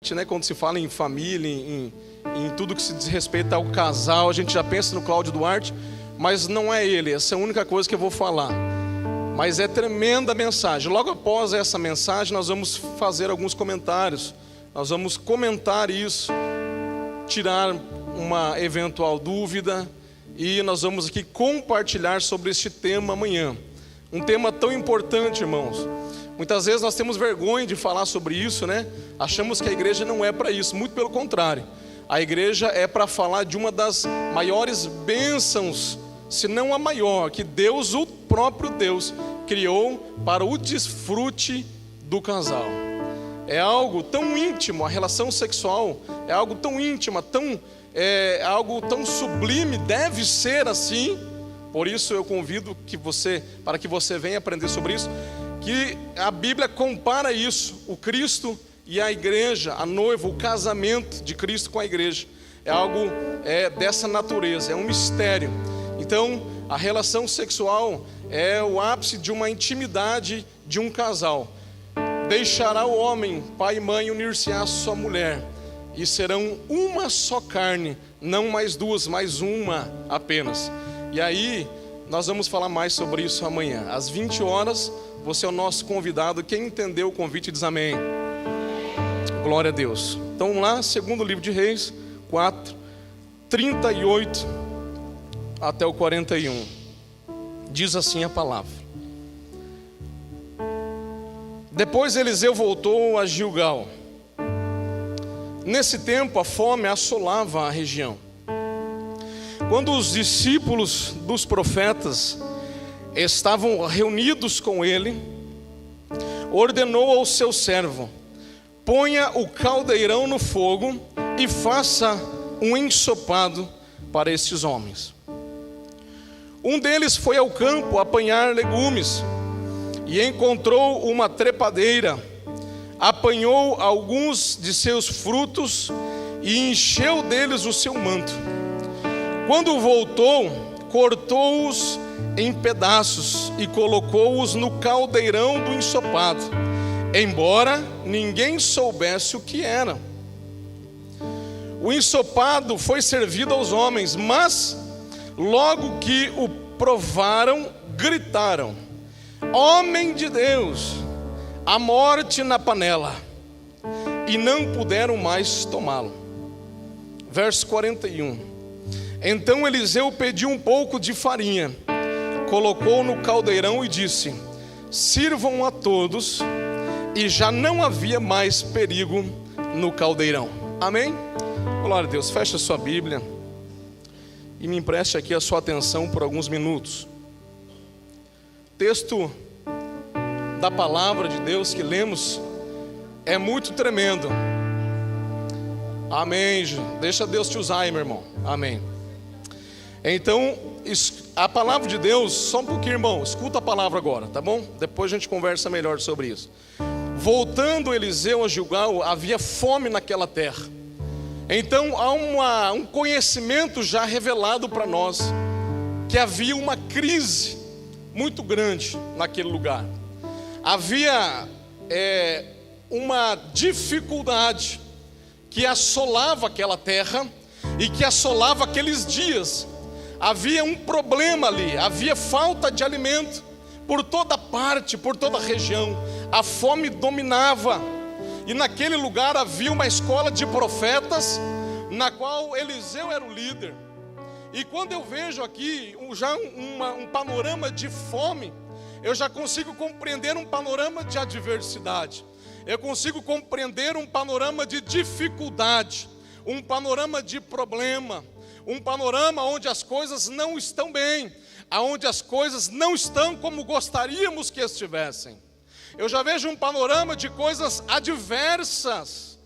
Né, quando se fala em família, em tudo que se diz respeito ao casal, a gente já pensa no Cláudio Duarte, mas não é ele, essa é a única coisa que eu vou falar. Mas é tremenda mensagem. Logo após essa mensagem, nós vamos fazer alguns comentários, nós vamos comentar isso, tirar uma eventual dúvida, e nós vamos aqui compartilhar sobre este tema amanhã. Um tema tão importante, irmãos. Muitas vezes nós temos vergonha de falar sobre isso, né? Achamos que a igreja não é para isso, muito pelo contrário. A igreja é para falar de uma das maiores bênçãos, se não a maior, que Deus, o próprio Deus, criou para o desfrute do casal. É algo tão íntimo, a relação sexual é algo tão íntimo, algo tão sublime, deve ser assim. Por isso eu convido para que você venha aprender sobre isso, que a Bíblia compara isso, o Cristo e a igreja, a noiva, o casamento de Cristo com a igreja. É algo dessa natureza, é um mistério. Então, a relação sexual é o ápice de uma intimidade de um casal. Deixará o homem, pai e mãe, unir-se à sua mulher, e serão uma só carne, não mais duas, mas uma apenas. E aí, nós vamos falar mais sobre isso amanhã. Às 20 horas, você é o nosso convidado. Quem entendeu o convite diz amém. Glória a Deus. Então vamos lá, segundo livro de Reis, 4, 38 até o 41. Diz assim a palavra. Depois Eliseu voltou a Gilgal. Nesse tempo a fome assolava a região. Quando os discípulos dos profetas estavam reunidos com ele, ordenou ao seu servo: ponha o caldeirão no fogo e faça um ensopado para estes homens. Um deles foi ao campo apanhar legumes e encontrou uma trepadeira. Apanhou alguns de seus frutos e encheu deles o seu manto. Quando voltou, cortou-os em pedaços e colocou-os no caldeirão do ensopado, embora ninguém soubesse o que era. O ensopado foi servido aos homens, mas logo que o provaram, gritaram: homem de Deus, a morte na panela, e não puderam mais tomá-lo. Verso 41. Então Eliseu pediu um pouco de farinha, colocou no caldeirão e disse: sirvam a todos. E já não havia mais perigo no caldeirão. Amém? Glória a Deus. Feche a sua Bíblia e me empreste aqui a sua atenção por alguns minutos. Texto da palavra de Deus que lemos é muito tremendo. Amém. Deixa Deus te usar aí, meu irmão. Amém. Então, a palavra de Deus, só um pouquinho, irmão, escuta a palavra agora, tá bom? Depois a gente conversa melhor sobre isso. Voltando Eliseu a Gilgal, havia fome naquela terra. Então há um conhecimento já revelado para nós, que havia uma crise muito grande naquele lugar. Havia uma dificuldade que assolava aquela terra e que assolava aqueles dias. Havia um problema ali, havia falta de alimento por toda parte, por toda a região. A fome dominava. E naquele lugar havia uma escola de profetas, na qual Eliseu era o líder. E quando eu vejo aqui já um panorama de fome, eu já consigo compreender um panorama de adversidade. Eu consigo compreender um panorama de dificuldade, um panorama de problema, um panorama onde as coisas não estão bem, onde as coisas não estão como gostaríamos que estivessem. Eu já vejo um panorama de coisas adversas.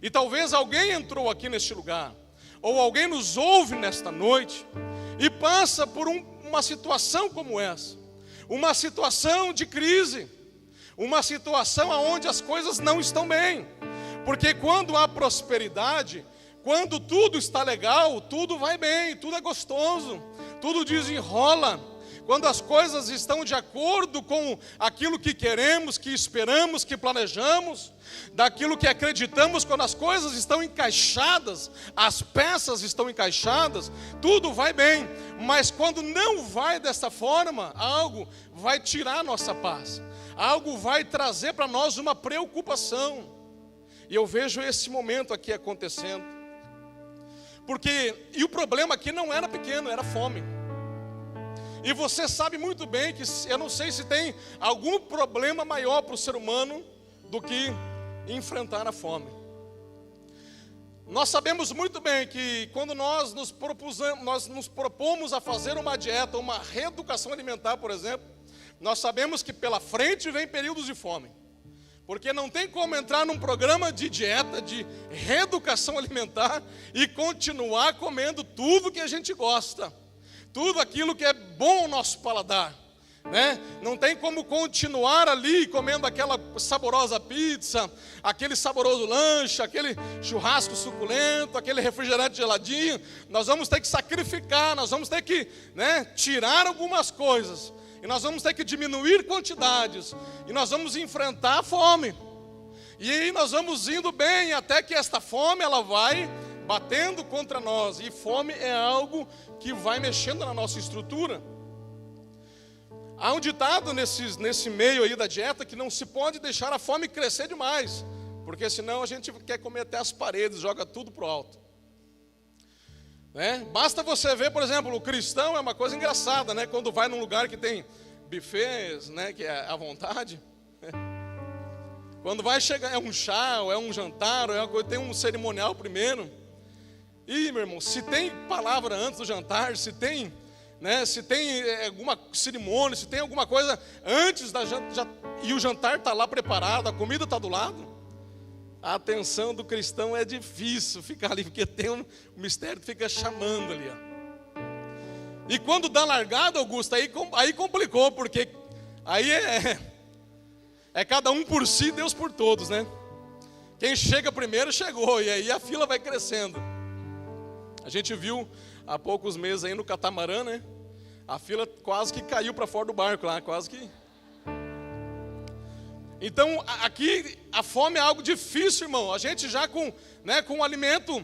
E talvez alguém entrou aqui neste lugar, ou alguém nos ouve nesta noite, e passa por uma situação como essa. Uma situação de crise, uma situação onde as coisas não estão bem. Porque quando há prosperidade, quando tudo está legal, tudo vai bem, tudo é gostoso, tudo desenrola. quando as coisas estão de acordo com aquilo que queremos, que esperamos, que planejamos, daquilo que acreditamos, quando as coisas estão encaixadas, as peças estão encaixadas, tudo vai bem. Mas quando não vai dessa forma, algo vai tirar a nossa paz, algo vai trazer para nós uma preocupação. E eu vejo esse momento aqui acontecendo. E o problema aqui não era pequeno, era fome. E você sabe muito bem que eu não sei se tem algum problema maior para o ser humano do que enfrentar a fome. Nós sabemos muito bem que quando nós nos propomos a fazer uma dieta, uma reeducação alimentar, por exemplo, nós sabemos que pela frente vem períodos de fome. Porque não tem como entrar num programa de dieta, de reeducação alimentar e continuar comendo tudo que a gente gosta. Tudo aquilo que é bom ao nosso paladar, né? Não tem como continuar ali comendo aquela saborosa pizza, aquele saboroso lanche, aquele churrasco suculento, aquele refrigerante geladinho. Nós vamos ter que sacrificar, nós vamos ter que, né, tirar algumas coisas. E nós vamos ter que diminuir quantidades. E nós vamos enfrentar a fome. E aí nós vamos indo bem até que esta fome ela vai batendo contra nós. E fome é algo que vai mexendo na nossa estrutura. Há um ditado nesse meio aí da dieta que não se pode deixar a fome crescer demais, porque senão a gente quer comer até as paredes, joga tudo pro alto, né? Basta você ver, por exemplo, o cristão é uma coisa engraçada, né? Quando vai num lugar que tem buffets, né, que é à vontade, quando vai chegar, é um chá, ou é um jantar, ou é uma coisa, tem um cerimonial primeiro. E, meu irmão, se tem palavra antes do jantar, se tem, né, se tem alguma cerimônia, se tem alguma coisa antes da janta, e o jantar está lá preparado, a comida está do lado, a atenção do cristão é difícil ficar ali, porque tem um mistério que fica chamando ali, ó. E quando dá largada, Augusto, aí complicou, porque aí é cada um por si, Deus por todos, né? Quem chega primeiro chegou, e aí a fila vai crescendo. A gente viu há poucos meses aí no catamarã, né? A fila quase que caiu para fora do barco lá, quase que. Então aqui a fome é algo difícil, irmão. A gente já com o alimento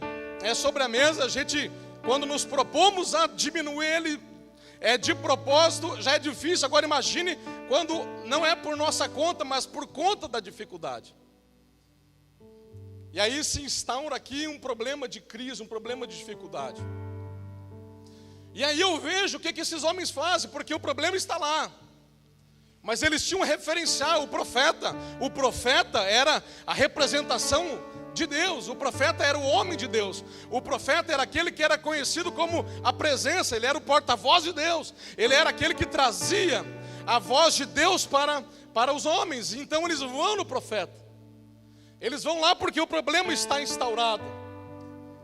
sobre a mesa, a gente, quando nos propomos a diminuir ele de propósito, já é difícil. Agora imagine quando não é por nossa conta, mas por conta da dificuldade. E aí se instaura aqui um problema de crise, um problema de dificuldade. E aí eu vejo o que esses homens fazem, porque o problema está lá. Mas eles tinham um referencial, o profeta. O profeta era a representação de Deus. O profeta era o homem de Deus. O profeta era aquele que era conhecido como a presença. Ele era o porta-voz de Deus. Ele era aquele que trazia a voz de Deus para os homens. Então eles vão no profeta. Eles vão lá porque o problema está instaurado.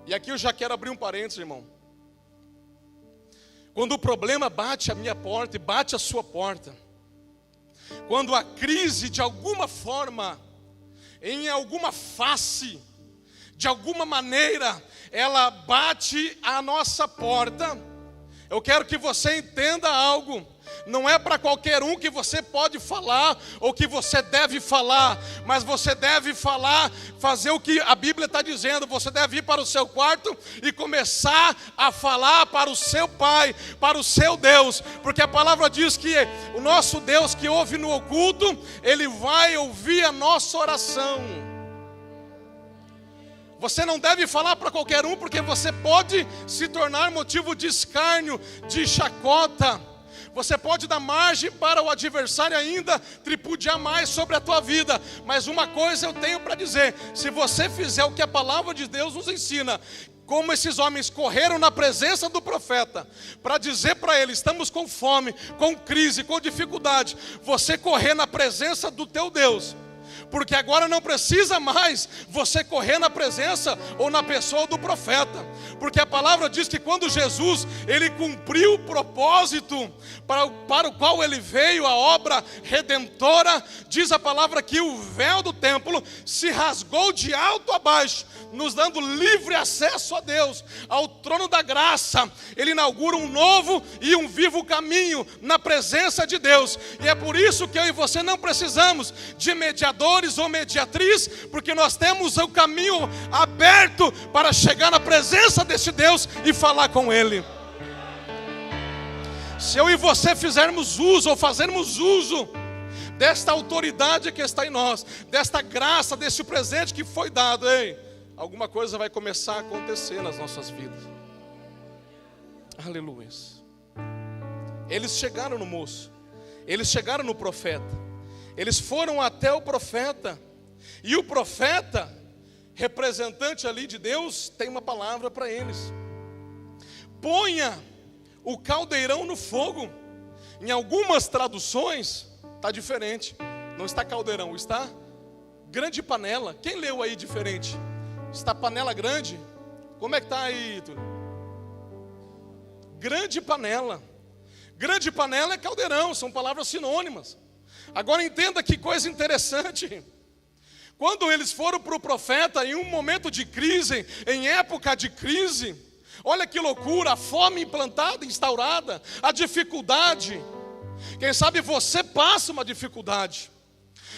E aqui eu já quero abrir um parênteses, irmão. Quando o problema bate a minha porta e bate a sua porta, quando a crise de alguma forma, em alguma face, de alguma maneira, ela bate a nossa porta, eu quero que você entenda algo. Não é para qualquer um que você pode falar ou que você deve falar, mas você deve falar, fazer o que a Bíblia está dizendo. Você deve ir para o seu quarto e começar a falar para o seu Pai, para o seu Deus, porque a palavra diz que o nosso Deus que ouve no oculto, Ele vai ouvir a nossa oração. Você não deve falar para qualquer um, porque você pode se tornar motivo de escárnio, de chacota. Você pode dar margem para o adversário ainda tripudiar mais sobre a tua vida. Mas uma coisa eu tenho para dizer: se você fizer o que a palavra de Deus nos ensina, como esses homens correram na presença do profeta, para dizer para ele: estamos com fome, com crise, com dificuldade. Você correr na presença do teu Deus, Porque agora não precisa mais você correr na presença ou na pessoa do profeta. Porque a palavra diz que quando Jesus, ele cumpriu o propósito para o qual ele veio, a obra redentora, diz a palavra que o véu do templo se rasgou de alto a baixo, nos dando livre acesso a Deus, ao trono da graça. Ele inaugura um novo e um vivo caminho na presença de Deus. E é por isso que eu e você não precisamos de mediadores ou mediatriz, porque nós temos o caminho aberto para chegar na presença desse Deus e falar com Ele. Se eu e você fizermos uso ou fazermos uso desta autoridade que está em nós, desta graça, deste presente que foi dado, alguma coisa vai começar a acontecer nas nossas vidas. Aleluia. Eles chegaram no moço, eles chegaram no profeta, eles foram até o profeta, e o profeta, representante ali de Deus, tem uma palavra para eles: ponha o caldeirão no fogo. Em algumas traduções está diferente, não está caldeirão, está grande panela. Quem leu aí diferente? Está panela grande? Como é que está aí, Túlio? Grande panela. Grande panela é caldeirão, são palavras sinônimas. Agora entenda que coisa interessante. Quando eles foram para o profeta em um momento de crise, em época de crise, olha que loucura, a fome implantada, instaurada, a dificuldade. Quem sabe você passa uma dificuldade.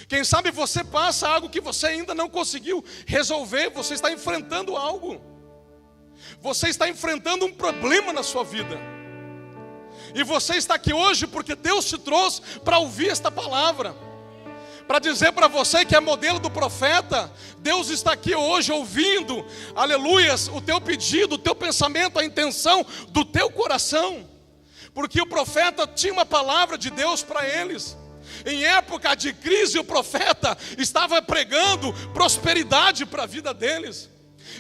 Quem sabe você passa algo que você ainda não conseguiu resolver. Você está enfrentando algo. Você está enfrentando um problema na sua vida. E você está aqui hoje porque Deus te trouxe para ouvir esta palavra, para dizer para você que é modelo do profeta. Deus está aqui hoje ouvindo, aleluias, o teu pedido, o teu pensamento, a intenção do teu coração. Porque o profeta tinha uma palavra de Deus para eles. Em época de crise, o profeta estava pregando prosperidade para a vida deles.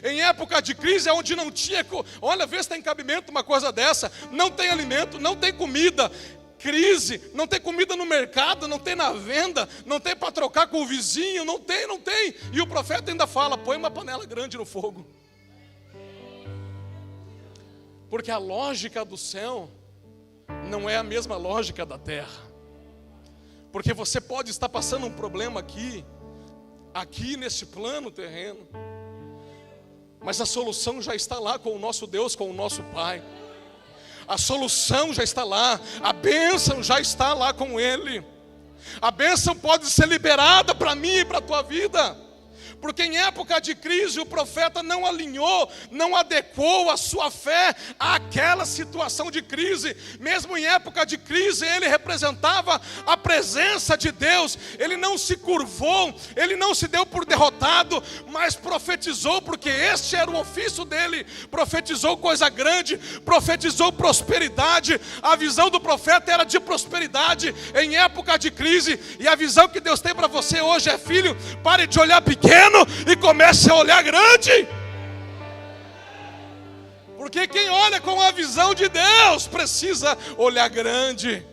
Em época de crise, onde não tinha, olha, vê se tem cabimento uma coisa dessa. Não tem alimento, não tem comida. Crise, não tem comida no mercado, não tem na venda, não tem para trocar com o vizinho, não tem. E o profeta ainda fala: põe uma panela grande no fogo. Porque a lógica do céu não é a mesma lógica da terra. Porque você pode estar passando um problema aqui nesse plano terreno, mas a solução já está lá com o nosso Deus, com o nosso Pai. A solução já está lá, a bênção já está lá com Ele. A bênção pode ser liberada para mim e para a tua vida. Porque em época de crise o profeta não alinhou, não adequou a sua fé àquela situação de crise. Mesmo em época de crise ele representava a presença de Deus. Ele não se curvou, ele não se deu por derrotado, mas profetizou, porque este era o ofício dele. Profetizou coisa grande, profetizou prosperidade. A visão do profeta era de prosperidade em época de crise. E a visão que Deus tem para você hoje é: filho, pare de olhar pequeno e comece a olhar grande. Porque quem olha com a visão de Deus precisa olhar grande.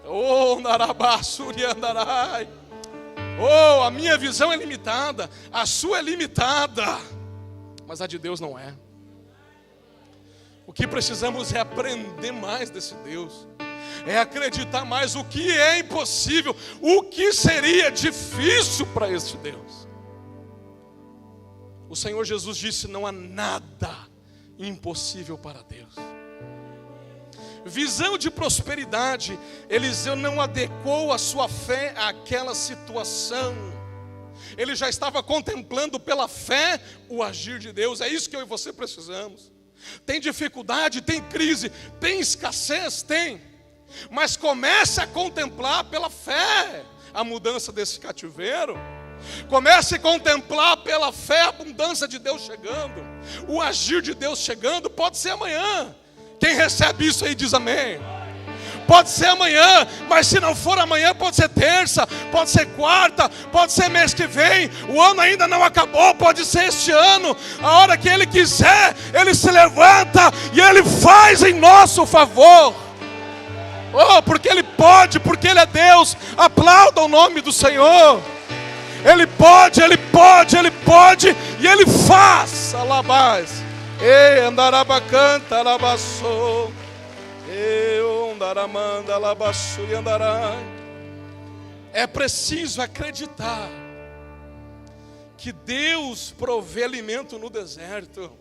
Oh, Narabasuri andarai. Oh, a minha visão é limitada, a sua é limitada, mas a de Deus não é. O que precisamos é aprender mais desse Deus, é acreditar mais o que é impossível, o que seria difícil para este Deus. O Senhor Jesus disse: não há nada impossível para Deus. Visão de prosperidade, Eliseu não adequou a sua fé àquela situação. Ele já estava contemplando pela fé o agir de Deus. É isso que eu e você precisamos. Tem dificuldade, tem crise, tem escassez, tem. Mas comece a contemplar pela fé a mudança desse cativeiro. Comece a contemplar pela fé a abundância de Deus chegando, o agir de Deus chegando. Pode ser amanhã. Quem recebe isso aí diz amém. Pode ser amanhã, mas se não for amanhã, pode ser terça, pode ser quarta, pode ser mês que vem. O ano ainda não acabou, pode ser este ano. A hora que Ele quiser, Ele se levanta e Ele faz em nosso favor. Oh, porque Ele pode, porque Ele é Deus. Aplauda o nome do Senhor. Ele pode, Ele pode, Ele pode, e Ele faz. Alabás. Ei, andarabacanta, alabaçou. Eu andaramanda, alabaçou e andará. É preciso acreditar que Deus provê alimento no deserto.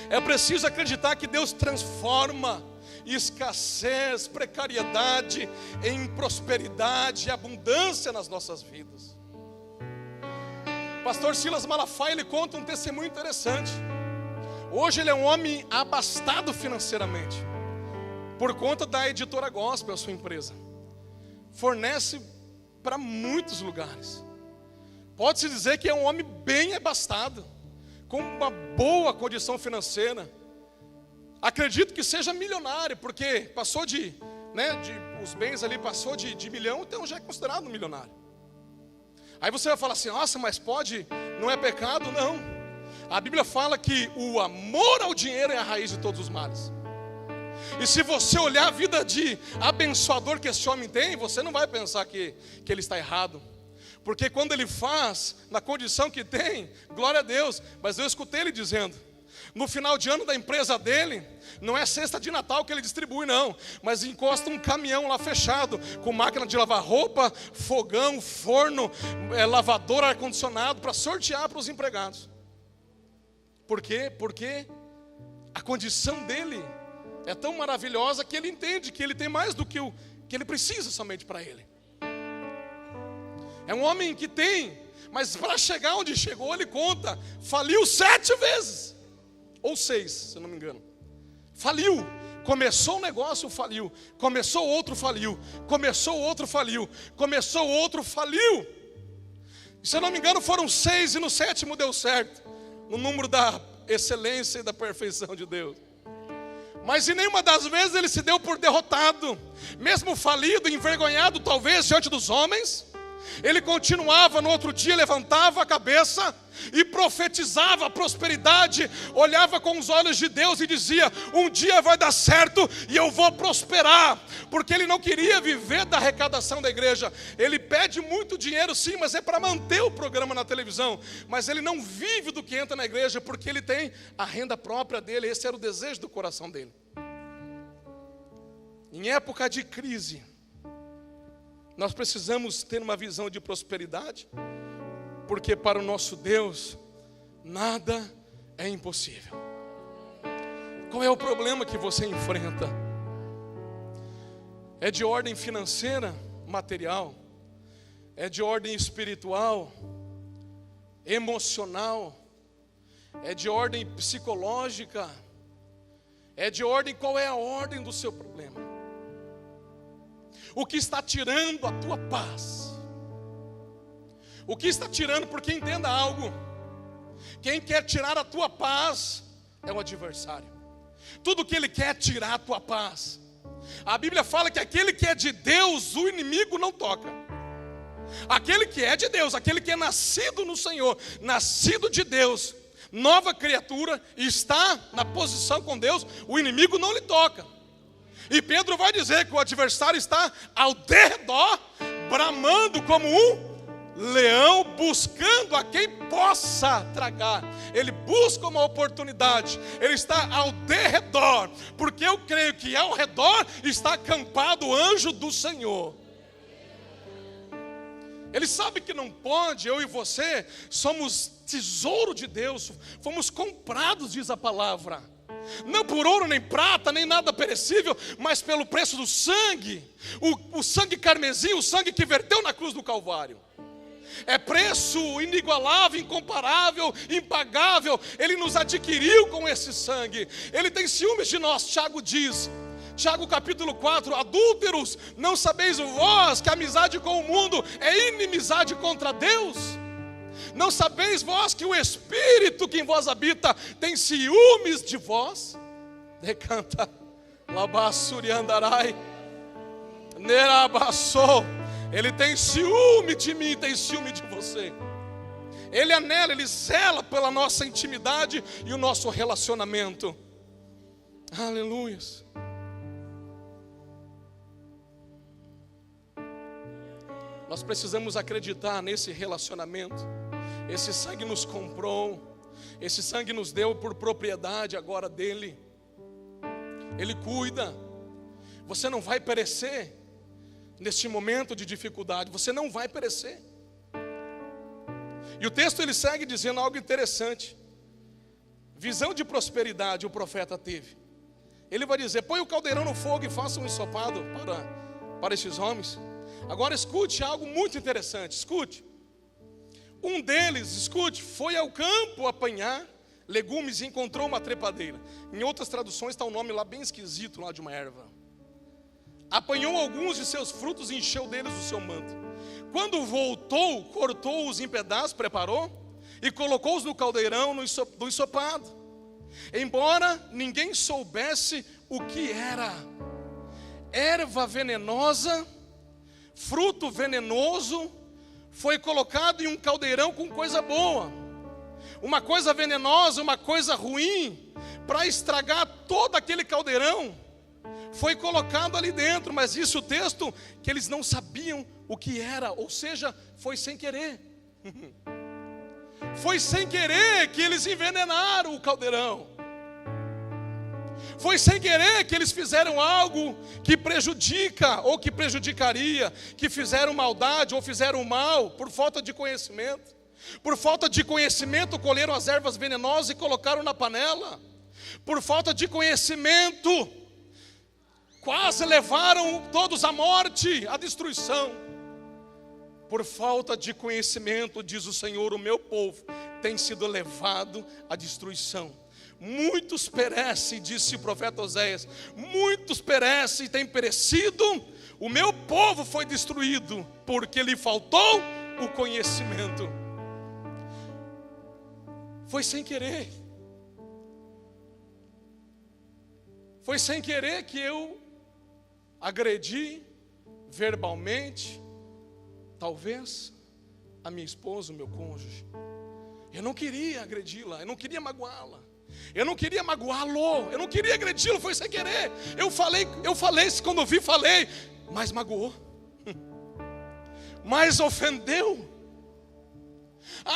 É preciso acreditar que Deus transforma escassez, precariedade em prosperidade e abundância nas nossas vidas. Pastor Silas Malafaia, ele conta um testemunho interessante. Hoje ele é um homem abastado financeiramente, por conta da editora Gospel, a sua empresa. Fornece para muitos lugares. Pode-se dizer que é um homem bem abastado, com uma boa condição financeira. Acredito que seja milionário, porque passou os bens ali passou de milhão, então já é considerado um milionário. Aí você vai falar assim: nossa, mas não é pecado? Não. A Bíblia fala que o amor ao dinheiro é a raiz de todos os males. E se você olhar a vida de abençoador que esse homem tem, você não vai pensar que ele está errado. Porque quando ele faz, na condição que tem, glória a Deus. Mas eu escutei ele dizendo, no final de ano da empresa dele, não é cesta de Natal que ele distribui não, mas encosta um caminhão lá fechado, com máquina de lavar roupa, fogão, forno, lavador, ar-condicionado, para sortear para os empregados. Por quê? Porque a condição dele é tão maravilhosa que ele entende que ele tem mais do que o que ele precisa somente para ele. É um homem que tem, mas para chegar onde chegou, ele conta, faliu 7 vezes, ou 6, se eu não me engano. Faliu, começou um negócio, faliu, começou outro, faliu, começou outro, faliu, começou outro, faliu. Se eu não me engano foram 6 e no 7º deu certo, no número da excelência e da perfeição de Deus. Mas em nenhuma das vezes ele se deu por derrotado, mesmo falido, envergonhado talvez diante dos homens. Ele continuava, no outro dia levantava a cabeça e profetizava a prosperidade, olhava com os olhos de Deus e dizia: um dia vai dar certo e eu vou prosperar. Porque ele não queria viver da arrecadação da igreja. Ele pede muito dinheiro sim, mas é para manter o programa na televisão. Mas ele não vive do que entra na igreja, porque ele tem a renda própria dele. Esse era o desejo do coração dele. Em época de crise, nós precisamos ter uma visão de prosperidade, porque para o nosso Deus nada é impossível. Qual é o problema que você enfrenta? É de ordem financeira, material? É de ordem espiritual, emocional? É de ordem psicológica? É de ordem, qual é a ordem do seu problema? O que está tirando a tua paz? O que está tirando? Porque entenda algo: quem quer tirar a tua paz é o adversário. Tudo que ele quer é tirar a tua paz. A Bíblia fala que aquele que é de Deus, o inimigo não toca. Aquele que é de Deus, aquele que é nascido no Senhor, nascido de Deus, nova criatura, está na posição com Deus, o inimigo não lhe toca. E Pedro vai dizer que o adversário está ao derredor, bramando como um leão, buscando a quem possa tragar. Ele busca uma oportunidade, ele está ao derredor, porque eu creio que ao redor está acampado o anjo do Senhor. Ele sabe que não pode, eu e você somos tesouro de Deus, fomos comprados, diz a palavra. Não por ouro, nem prata, nem nada perecível, mas pelo preço do sangue. O sangue carmesim, o sangue que verteu na cruz do Calvário. É preço inigualável, incomparável, impagável. Ele nos adquiriu com esse sangue. Ele tem ciúmes de nós, Tiago diz. Tiago capítulo 4, adúlteros, não sabeis vós que a amizade com o mundo é inimizade contra Deus? Não sabeis vós que o Espírito que em vós habita tem ciúmes de vós? Decanta, labassuri andarai, nerabassou. Ele tem ciúme de mim, tem ciúme de você. Ele anela, ele zela pela nossa intimidade e o nosso relacionamento. Aleluias. Nós precisamos acreditar nesse relacionamento. Esse sangue nos comprou, esse sangue nos deu por propriedade agora dele. Ele cuida. Você não vai perecer neste momento de dificuldade, você não vai perecer. E o texto ele segue dizendo algo interessante. Visão de prosperidade o profeta teve. Ele vai dizer: põe o caldeirão no fogo e faça um ensopado para esses homens. Agora escute algo muito interessante, escute. Um deles, escute, foi ao campo apanhar legumes e encontrou uma trepadeira. Em outras traduções está um nome lá bem esquisito, lá de uma erva. Apanhou alguns de seus frutos e encheu deles o seu manto. Quando voltou, cortou-os em pedaços, preparou e colocou-os no caldeirão do ensopado. Embora ninguém soubesse o que era. Erva venenosa, fruto venenoso, foi colocado em um caldeirão com coisa boa. Uma coisa venenosa, uma coisa ruim, para estragar todo aquele caldeirão, foi colocado ali dentro. Mas disse o texto que eles não sabiam o que era, ou seja, foi sem querer. Foi sem querer que eles envenenaram o caldeirão. Foi sem querer que eles fizeram algo que prejudica ou que prejudicaria, que fizeram maldade ou fizeram mal por falta de conhecimento. Por falta de conhecimento colheram as ervas venenosas e colocaram na panela. Por falta de conhecimento quase levaram todos à morte, à destruição. Por falta de conhecimento, diz o Senhor, o meu povo tem sido levado à destruição. Muitos perecem, disse o profeta Oséias, muitos perecem e têm perecido. O meu povo foi destruído porque lhe faltou o conhecimento. Foi sem querer. Foi sem querer que eu agredi verbalmente, talvez, a minha esposa, o meu cônjuge. Eu não queria agredi-la, eu não queria magoá-la, eu não queria magoá-lo, eu não queria agredi-lo, foi sem querer. Eu falei, quando eu vi, falei, mas magoou, mas ofendeu.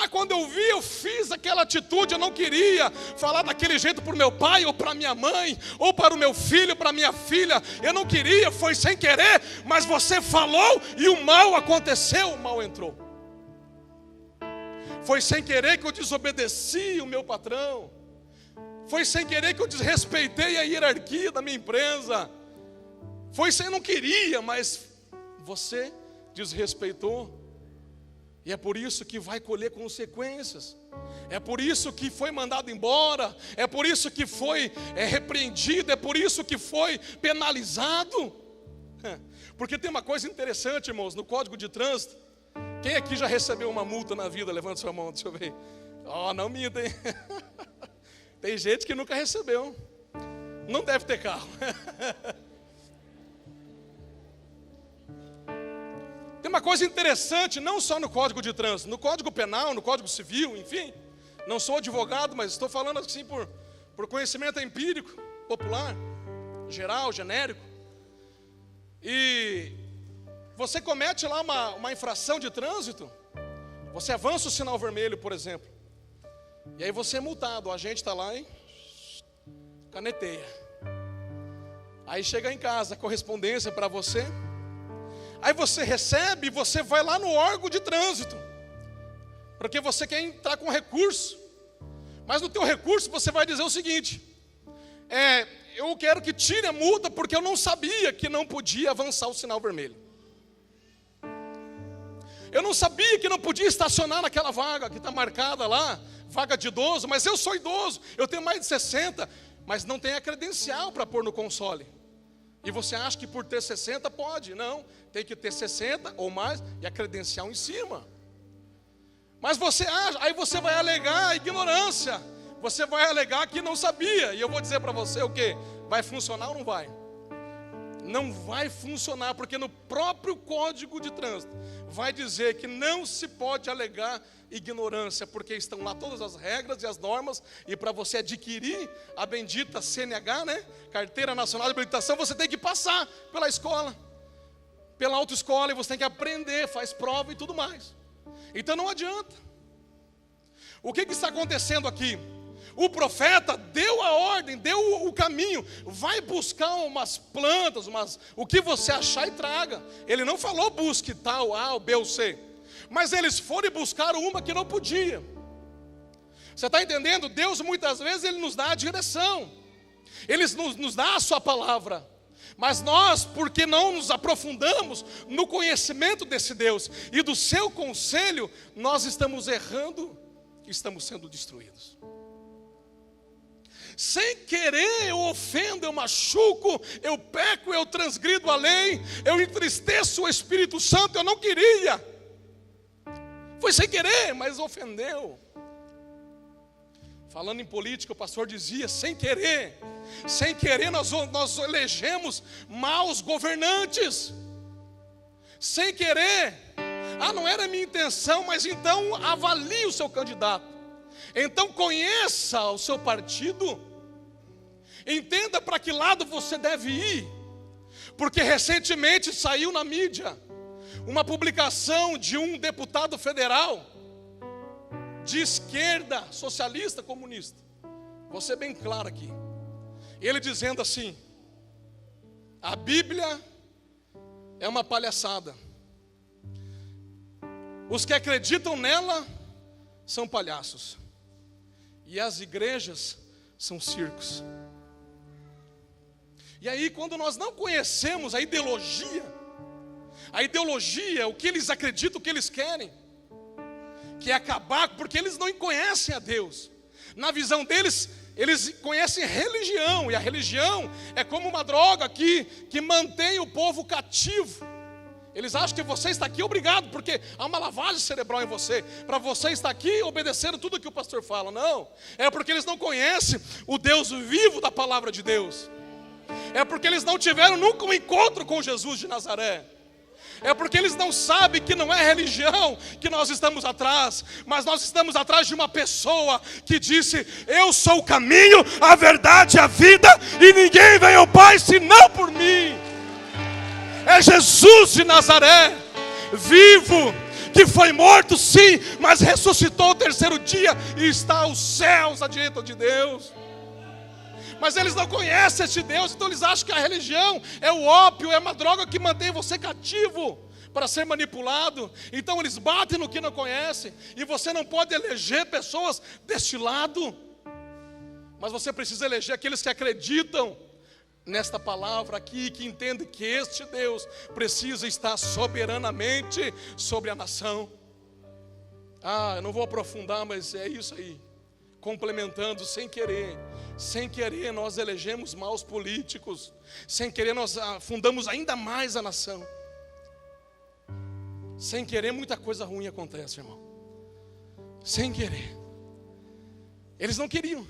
Quando eu vi, eu fiz aquela atitude. Eu não queria falar daquele jeito para o meu pai, ou para minha mãe, ou para o meu filho, para minha filha. Eu não queria, foi sem querer. Mas você falou e o mal aconteceu, o mal entrou. Foi sem querer que eu desobedeci o meu patrão. Foi sem querer que eu desrespeitei a hierarquia da minha empresa. Foi sem, eu não queria, mas você desrespeitou. E é por isso que vai colher consequências. É por isso que foi mandado embora. É por isso que foi repreendido. É por isso que foi penalizado. Porque tem uma coisa interessante, irmãos, no Código de Trânsito. Quem aqui já recebeu uma multa na vida? Levanta sua mão, deixa eu ver. Não minta, hein? Tem gente que nunca recebeu. Não deve ter carro. Tem uma coisa interessante, não só no Código de Trânsito, no Código Penal, no Código Civil, enfim. Não sou advogado, mas estou falando assim por conhecimento empírico, popular, geral, genérico. E você comete lá uma infração de trânsito, você avança o sinal vermelho, por exemplo, e aí você é multado, o agente está lá e caneteia. Aí chega em casa, a correspondência para você. Aí você recebe e você vai lá no órgão de trânsito, porque você quer entrar com recurso. Mas no teu recurso você vai dizer o seguinte: eu quero que tire a multa porque eu não sabia que não podia avançar o sinal vermelho. Eu não sabia que não podia estacionar naquela vaga que está marcada lá, vaga de idoso, mas eu sou idoso, eu tenho mais de 60, mas não tem a credencial para pôr no console. E você acha que por ter 60 pode? Não, tem que ter 60 ou mais e a credencial em cima. Mas você acha, aí você vai alegar a ignorância. Você vai alegar que não sabia. E eu vou dizer para você o quê? Vai funcionar ou não vai? Não vai funcionar, porque no próprio Código de Trânsito vai dizer que não se pode alegar ignorância, porque estão lá todas as regras e as normas, e para você adquirir a bendita CNH, Carteira Nacional de Habilitação, você tem que passar pela escola, pela autoescola e você tem que aprender, faz prova e tudo mais. Então não adianta. O que está acontecendo aqui? O profeta deu a ordem, deu o caminho. Vai buscar umas plantas, o que você achar e traga. Ele não falou busque tal, A, B ou C. Mas eles foram e buscaram uma que não podia. Você está entendendo? Deus muitas vezes Ele nos dá a direção. Ele nos dá a sua palavra. Mas nós, porque não nos aprofundamos no conhecimento desse Deus e do seu conselho, nós estamos errando e estamos sendo destruídos. Sem querer eu ofendo, eu machuco, eu peco, eu transgrido a lei, eu entristeço o Espírito Santo, eu não queria. Foi sem querer, mas ofendeu. Falando em política, o pastor dizia, sem querer nós elegemos maus governantes. Sem querer, não era minha intenção, mas então avalie o seu candidato. Então conheça o seu partido, entenda para que lado você deve ir, porque recentemente saiu na mídia uma publicação de um deputado federal de esquerda, socialista, comunista. Vou ser bem claro aqui. Ele dizendo assim: a Bíblia é uma palhaçada, os que acreditam nela são palhaços, e as igrejas são circos. E aí, quando nós não conhecemos a ideologia, o que eles acreditam, o que eles querem, que é acabar, porque eles não conhecem a Deus. Na visão deles, eles conhecem religião, e a religião é como uma droga que mantém o povo cativo. Eles acham que você está aqui obrigado, porque há uma lavagem cerebral em você, para você estar aqui obedecendo tudo que o pastor fala. Não, é porque eles não conhecem o Deus vivo da palavra de Deus. É porque eles não tiveram nunca um encontro com Jesus de Nazaré. É porque eles não sabem que não é religião que nós estamos atrás, mas nós estamos atrás de uma pessoa que disse: eu sou o caminho, a verdade e a vida, e ninguém vem ao Pai senão por mim. É Jesus de Nazaré, vivo, que foi morto sim, mas ressuscitou ao terceiro dia e está aos céus à direita de Deus. Mas eles não conhecem esse Deus, então eles acham que a religião é o ópio, é uma droga que mantém você cativo para ser manipulado. Então eles batem no que não conhecem, e você não pode eleger pessoas deste lado, mas você precisa eleger aqueles que acreditam nesta palavra aqui, que entendem que este Deus precisa estar soberanamente sobre a nação. Eu não vou aprofundar, mas é isso aí. Complementando, sem querer nós elegemos maus políticos, sem querer nós afundamos ainda mais a nação. Sem querer muita coisa ruim acontece, irmão. Sem querer. Eles não queriam.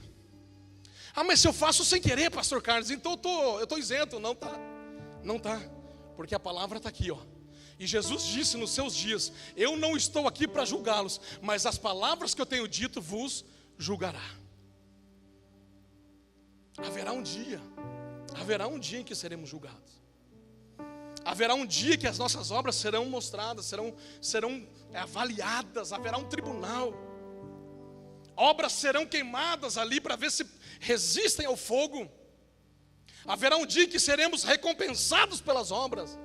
Mas se eu faço sem querer, pastor Carlos, então eu estou isento. Não tá, porque a palavra está aqui, ó. E Jesus disse nos seus dias: eu não estou aqui para julgá-los, mas as palavras que eu tenho dito vos julgará. Haverá um dia em que seremos julgados. Haverá um dia que as nossas obras serão mostradas, serão avaliadas. Haverá um tribunal. Obras serão queimadas ali para ver se resistem ao fogo. Haverá um dia em que seremos recompensados pelas obras.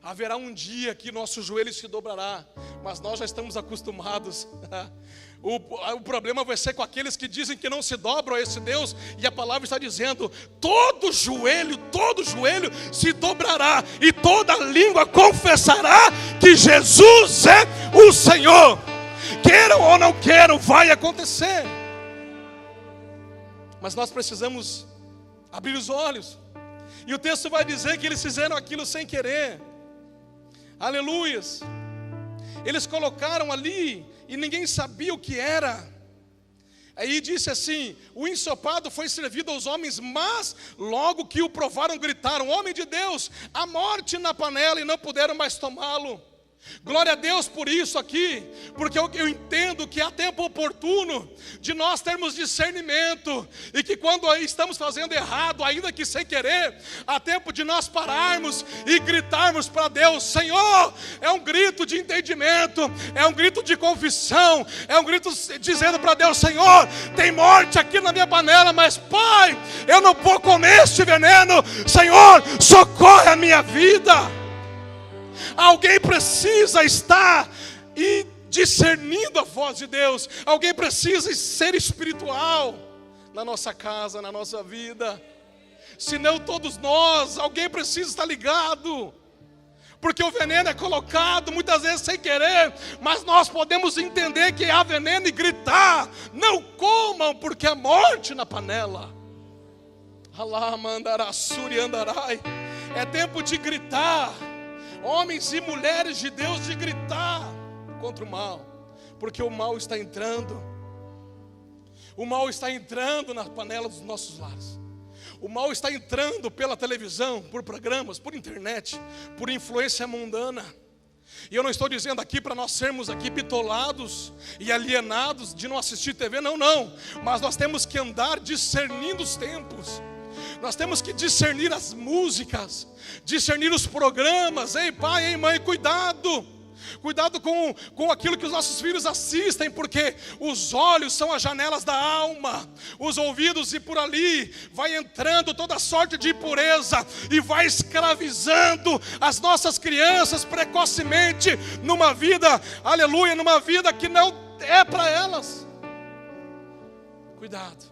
Haverá um dia que nosso joelho se dobrará, mas nós já estamos acostumados. O problema vai ser com aqueles que dizem que não se dobram a esse Deus, e a palavra está dizendo: todo joelho se dobrará, e toda língua confessará que Jesus é o Senhor. Queiram ou não queiram, vai acontecer. Mas nós precisamos abrir os olhos. E o texto vai dizer que eles fizeram aquilo sem querer. Aleluias. Eles colocaram ali e ninguém sabia o que era. Aí disse assim: o ensopado foi servido aos homens, mas logo que o provaram gritaram: homem de Deus, a morte na panela, e não puderam mais tomá-lo. Glória a Deus por isso aqui, porque eu entendo que há tempo oportuno de nós termos discernimento, e que quando estamos fazendo errado, ainda que sem querer, há tempo de nós pararmos e gritarmos para Deus: Senhor, é um grito de entendimento, é um grito de confissão, é um grito dizendo para Deus: Senhor, tem morte aqui na minha panela, mas Pai, eu não vou comer este veneno, Senhor, socorre a minha vida. Alguém precisa estar discernindo a voz de Deus. Alguém precisa ser espiritual na nossa casa, na nossa vida. Senão todos nós, alguém precisa estar ligado. Porque o veneno é colocado muitas vezes sem querer, mas nós podemos entender que há veneno e gritar: não comam, porque há morte na panela. É tempo de gritar. Homens e mulheres de Deus, de gritar contra o mal, porque o mal está entrando. O mal está entrando na panela dos nossos lares. O mal está entrando pela televisão, por programas, por internet, por influência mundana. E eu não estou dizendo aqui para nós sermos aqui bitolados e alienados de não assistir TV, não. Mas nós temos que andar discernindo os tempos. Nós temos que discernir as músicas, discernir os programas. Ei pai, ei mãe, cuidado com aquilo que os nossos filhos assistem, porque os olhos são as janelas da alma, os ouvidos, e por ali vai entrando toda sorte de impureza e vai escravizando as nossas crianças precocemente numa vida, aleluia, numa vida que não é para elas. Cuidado.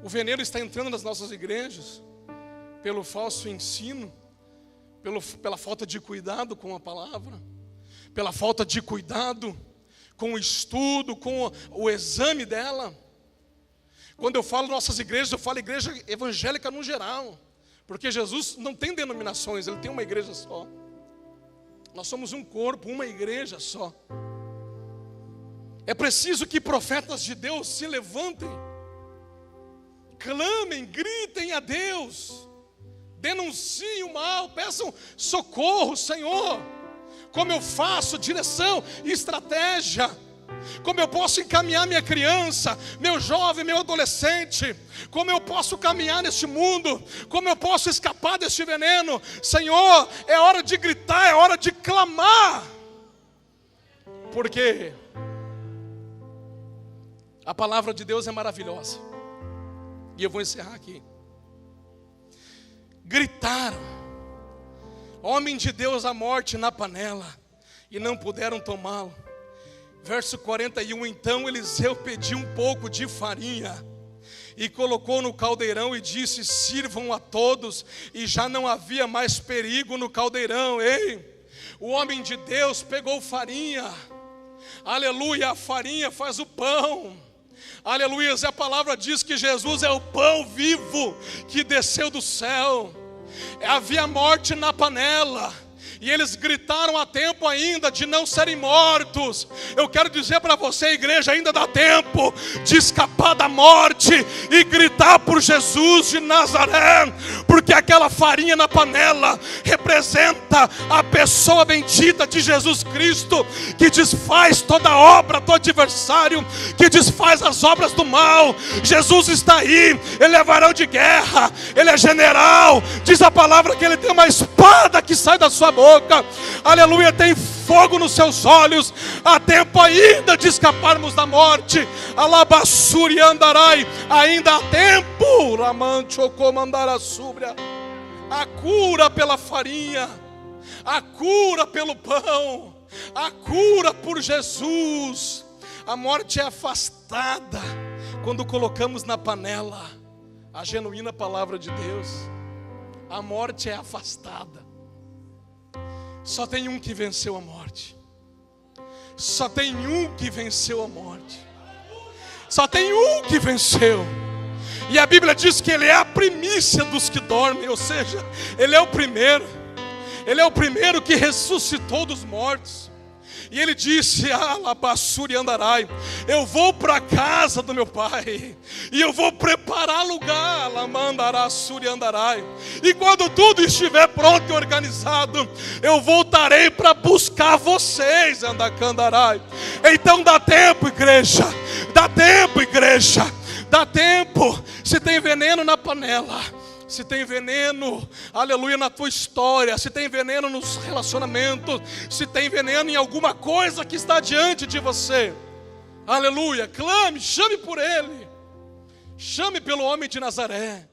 O veneno está entrando nas nossas igrejas pelo falso ensino, pela falta de cuidado com a palavra, pela falta de cuidado com o estudo, com o exame dela. Quando eu falo nossas igrejas, eu falo igreja evangélica no geral, porque Jesus não tem denominações, Ele tem uma igreja só. Nós somos um corpo, uma igreja só. É preciso que profetas de Deus se levantem, clamem, gritem a Deus, denunciem o mal, peçam socorro. Senhor, como eu faço? Direção e estratégia. Como eu posso encaminhar minha criança, meu jovem, meu adolescente? Como eu posso caminhar neste mundo? Como eu posso escapar deste veneno? Senhor, é hora de gritar, é hora de clamar. Porque a palavra de Deus é maravilhosa. E eu vou encerrar aqui. Gritaram, homem de Deus, a morte na panela, e não puderam tomá-lo. Verso 41, então Eliseu pediu um pouco de farinha e colocou no caldeirão e disse: sirvam a todos. E já não havia mais perigo no caldeirão. Ei, o homem de Deus pegou farinha, aleluia, a farinha faz o pão. Aleluia, a palavra diz que Jesus é o pão vivo que desceu do céu. Havia morte na panela, e eles gritaram a tempo ainda de não serem mortos. Eu quero dizer para você, igreja, ainda dá tempo de escapar da morte e gritar por Jesus de Nazaré, porque aquela farinha na panela representa a pessoa bendita de Jesus Cristo, que desfaz toda obra do adversário, que desfaz as obras do mal. Jesus está aí, Ele é varão de guerra, Ele é general. Diz a palavra que Ele tem uma espada que sai da sua boca. Aleluia, tem fogo nos seus olhos. Há tempo ainda de escaparmos da morte. Alabassuri andarai, ainda há tempo. Ramancho comandara súbria. A cura pela farinha, a cura pelo pão, a cura por Jesus. A morte é afastada quando colocamos na panela a genuína palavra de Deus. A morte é afastada. Só tem um que venceu a morte. Só tem um que venceu a morte. Só tem um que venceu. E a Bíblia diz que Ele é a primícia dos que dormem. Ou seja, Ele é o primeiro. Ele é o primeiro que ressuscitou dos mortos. E ele disse: Alabassuri andarai, eu vou para a casa do meu pai, e eu vou preparar lugar, Lamandarassuri andarai. E quando tudo estiver pronto e organizado, eu voltarei para buscar vocês, Andacandarai. Então dá tempo, igreja, dá tempo, igreja, dá tempo. Se tem veneno na panela, se tem veneno, aleluia, na tua história, se tem veneno nos relacionamentos, se tem veneno em alguma coisa que está diante de você, aleluia, clame, chame por ele, chame pelo homem de Nazaré.